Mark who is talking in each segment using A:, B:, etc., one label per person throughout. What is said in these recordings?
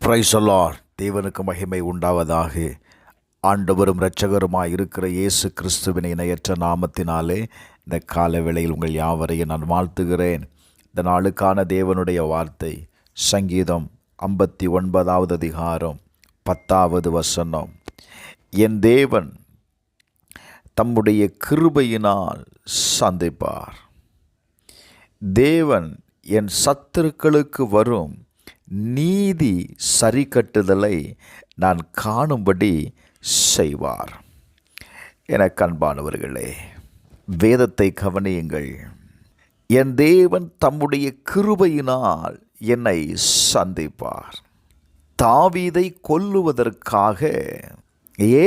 A: Praise the Lord. தேவனுக்கு மகிமை உண்டாவதாக. ஆண்டவரும் இரட்சகருமாய் இருக்கிற இயேசு கிறிஸ்துவின் இணையற்ற நாமத்தினாலே இந்த கால வேளையில் உங்கள் யாவரையும் நான் வாழ்த்துகிறேன். இந்த நாளுக்கான தேவனுடைய வார்த்தை சங்கீதம் 59வது அதிகாரம் 10வது வசனம். என் தேவன் தம்முடைய கிருபையினால் சந்திப்பார். தேவன் என் சத்துருக்களுக்கு வரும் நீதி சரிக்கட்டுதலை நான் காணும்படி செய்வார். எனக்கு அன்பானவர்களே, வேதத்தை கவனியுங்கள். என் தேவன் தம்முடைய கிருபையினால் என்னை சந்திப்பார். தாவீதை கொல்லுவதற்காக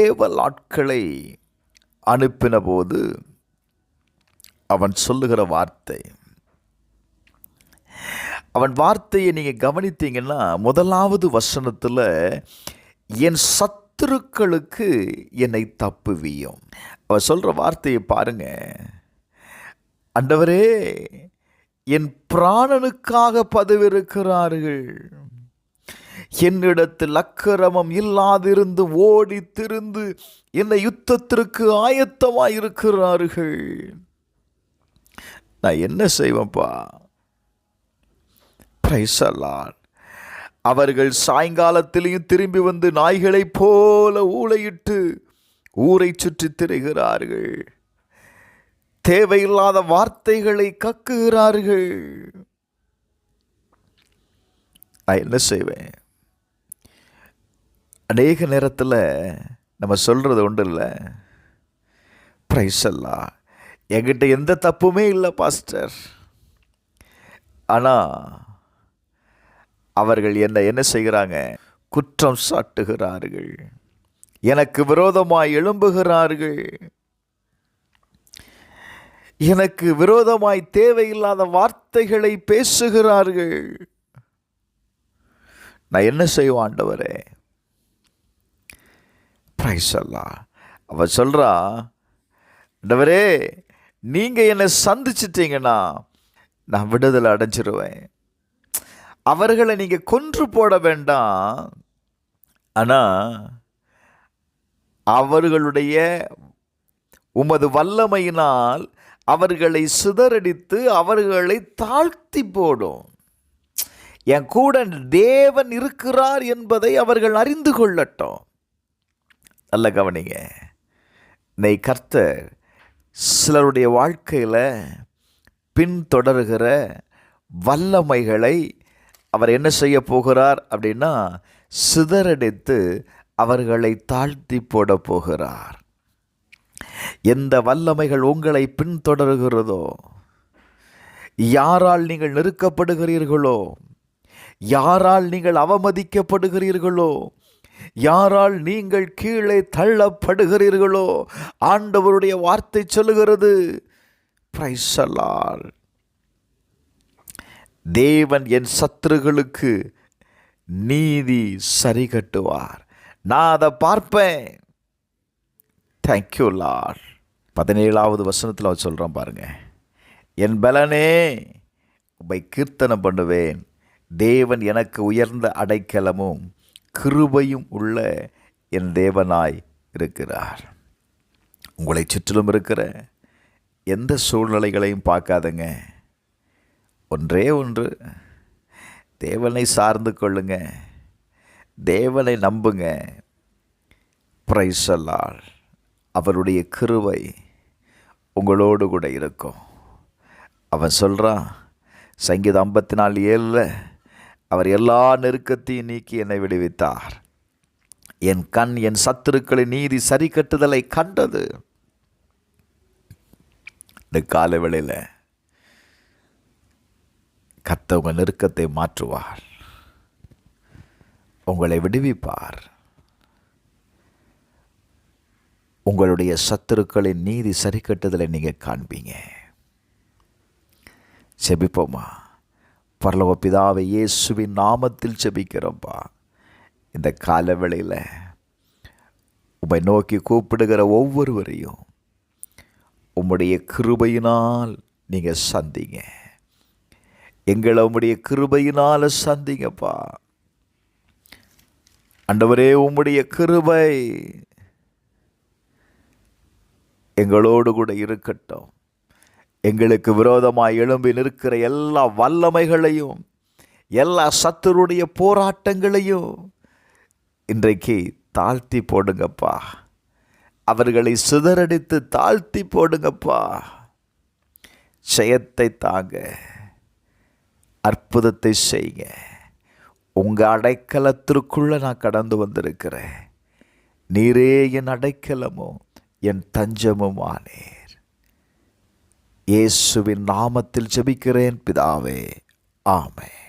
A: ஏவல் ஆட்களை அனுப்பின போது அவன் சொல்லுகிற வார்த்தை, அவன் வார்த்தையை நீங்கள் கவனித்தீங்கன்னா முதலாவது வசனத்தில் என் சத்துருக்களுக்கு என்னை தப்புவியும். அவன் சொல்கிற வார்த்தையை பாருங்க. ஆண்டவரே, என் பிராணனுக்காக பதவிருக்கிறார்கள், என்னிடத்தில் அக்கிரமம் இல்லாதிருந்து ஓடி திரிந்து என்னை யுத்தத்திற்கு ஆயத்தமாயிருக்கிறார்கள். நான் என்ன செய்வேன்ப்பா? Praise the Lord. அவர்கள் சாயங்காலத்திலையும் திரும்பி வந்து நாய்களைப் போல ஊளையிட்டு ஊரை சுற்றி திரிகிறார்கள். தேவையில்லாத வார்த்தைகளை கக்குகிறார்கள். நான் என்ன செய்வேன்? அநேக நேரத்தில் நம்ம சொல்கிறது ஒன்றும் இல்லை, பிரைஸ் தி லார்ட், என்கிட்ட எந்த தப்புமே இல்லை பாஸ்டர். ஆனால் அவர்கள் என்ன செய்கிறாங்க? குற்றம் சாட்டுகிறார்கள், எனக்கு விரோதமாய் எழும்புகிறார்கள், எனக்கு விரோதமாய் தேவையில்லாத வார்த்தைகளை பேசுகிறார்கள். நான் என்ன செய்வேன் ஆண்டவரே? Praise the Lord. அவ சொல்றா, ஆண்டவரே, நீங்க என்னை சந்திச்சிட்டீங்கன்னா நான் விடுதலை அடைஞ்சிருவேன். அவர்களை நீங்கள் கொன்று போட வேண்டாம், ஆனால் அவர்களுடைய உமது வல்லமையினால் அவர்களை சிதறடித்து அவர்களை தாழ்த்தி போடும். என் கூட தேவன் இருக்கிறார் என்பதை அவர்கள் அறிந்து கொள்ளட்டும். நல்ல கவனிங்க. கர்த்தர் சிலருடைய வாழ்க்கையில் பின்தொடர்கிற வல்லமைகளை அவர் என்ன செய்ய போகிறார் அப்படின்னா, சிதறடித்து அவர்களை தாழ்த்தி போட போகிறார். எந்த வல்லமைகள் உங்களை பின்தொடர்கிறதோ, யாரால் நீங்கள் நெருக்கப்படுகிறீர்களோ, யாரால் நீங்கள் அவமதிக்கப்படுகிறீர்களோ, யாரால் நீங்கள் கீழே தள்ளப்படுகிறீர்களோ, ஆண்டவருடைய வார்த்தை சொல்லுகிறது, பிரைஸ் தி லார்ட், தேவன் என் சத்துருக்களுக்கு நீதி சரி கட்டுவார். நான் அதை பார்ப்பேன். Thank you Lord. 17வது வசனத்தில் அவர் சொல்கிறான் பாருங்க, என் பலனே உம்மை கீர்த்தனை பண்ணுவேன். தேவன் எனக்கு உயர்ந்த அடைக்கலமும் கிருபையும் உள்ள என் தேவனாய் இருக்கிறார். உங்களை சுற்றிலும் இருக்கிற எந்த சூழ்நிலைகளையும் பார்க்காதங்க. ஒன்றே ஒன்று, தேவனை சார்ந்து கொள்ளுங்க, தேவனை நம்புங்க. Praise the Lord. அவருடைய கிருபை உங்களோடு கூட இருக்கும். அவன் சொல்கிறான் சங்கீதம் 54:7, அவர் எல்லா நெருக்கத்தையும் நீக்கி என்னை விடுவித்தார். என் கண் என் சத்துருக்களின் நீதி சரி கட்டுதலை கண்டது. இந்த கால வேளையில் கர்த்தர் உங்கள் நெருக்கத்தை மாற்றுவார், உங்களை விடுவிப்பார். உங்களுடைய சத்துருக்களின் நீதி சரி கட்டுதலை நீங்கள் காண்பீங்க. செபிப்போமா? பரலோக பிதாவே, இயேசுவின் நாமத்தில் செபிக்கிறோம்ப்பா. இந்த கால வேளையில் உம்மை நோக்கி கூப்பிடுகிற ஒவ்வொருவரையும் உம்முடைய கிருபையினால் நீங்கள் சந்திங்க. எங்களை உம்முடைய கிருபையினால் சந்திங்கப்பா. ஆண்டவரே, உம்முடைய கிருபை எங்களோடு கூட இருக்கட்டும். எங்களுக்கு விரோதமாய் எழும்பி நிற்கிற எல்லா வல்லமைகளையும், எல்லா சத்துருடைய போராட்டங்களையும் இன்றைக்கு தாழ்த்தி போடுங்கப்பா. அவர்களை சிதறடித்து தாழ்த்தி போடுங்கப்பா. ஜெயத்தை தாங்க, அற்புதத்தை செய்யுங்க. உங்கள் அடைக்கலத்திற்குள்ள நான் கடந்து வந்திருக்கிறேன். நீரே என் அடைக்கலமும் என் தஞ்சமும் ஆனீர். இயேசுவின் நாமத்தில் ஜெபிக்கிறேன் பிதாவே, ஆமென்.